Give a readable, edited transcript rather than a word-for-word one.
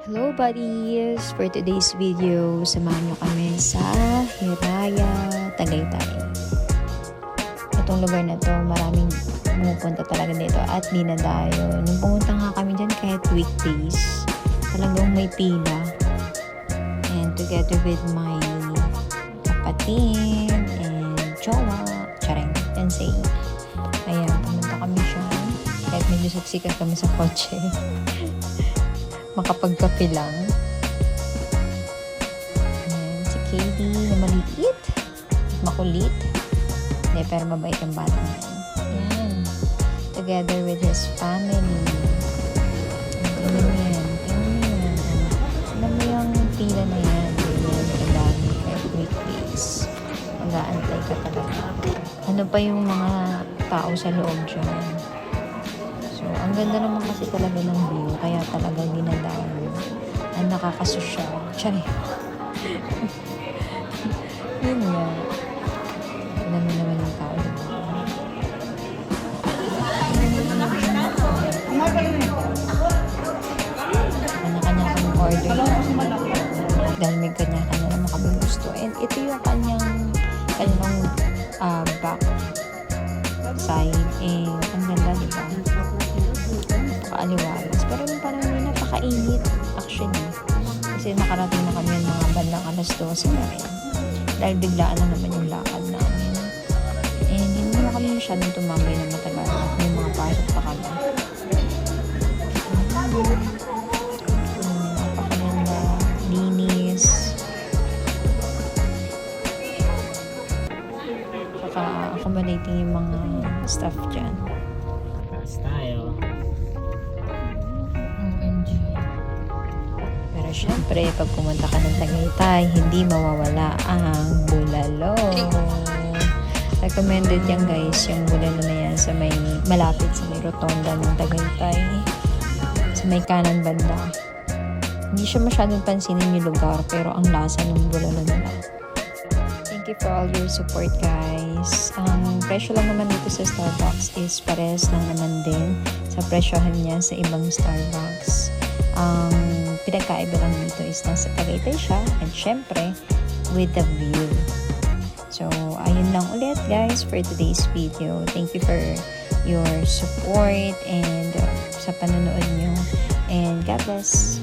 Hello buddies! For today's video, samahan nyo kami sa Hiraya, Tagaytay. Itong lugar na to, maraming pumupunta talaga dito at dinadayo. Nung pumunta nga kami dyan kahit weekdays, talagang may pila. And together with my kapatid and jowa, charing, and say, ayan, pumunta kami siya. Kahit medyo saksikan kami sa kotse. Makapagkape lang. Ayan, si Katie na maliit, makulit. Hindi, pero mabait ang bata na yan. Ayan. Together with his family. Tingnan mo yan. Tingnan mo yan. Alam mo yung pila na yan. Ganyan, kadami. Kahit weekdays. Mag-aantay ka talaga. Ano pa yung mga tao sa loob dyan? Ang ganda naman kasi talaga ng view, kaya talaga dinadayo. Ang nakakasosyal. Tsari. Yun nga. Tignan mo naman yung tao dito. Kanya-kanya kami order. Dahil may kanya-kanya naman kami gusto. And ito yung kanyang back side. And ang ganda, diba? Aliwalas. Pero yung parang napakainit actually. Kasi nakarating na kami yung mga bandang alas 12 na rin. Dahil biglaan na naman yung lakad namin. And hindi na kami masyadong tumambay na matagal. At may mga pasok pa kami. Napakaganda. Linis. Saka accommodating yung mga staff dyan. Tayo. Pero syempre, pag pumunta ka ng Tagaytay, hindi mawawala ang bulalo. Recommended yan guys, yung bulalo na yan sa may malapit sa may rotonda ng Tagaytay. Sa may kanan banda. Hindi siya masyadong pansinin yung lugar, pero ang lasa ng bulalo nila. Thank you for all your support guys. Ang presyo lang naman dito sa Starbucks is parehas lang naman din sa presyohan niya sa ibang Starbucks. Ang pinagkaiba lang dito is nasa Tagaytay siya and syempre with the view. So ayun lang ulit guys for today's video. Thank you for your support and sa panonood nyo, and God bless.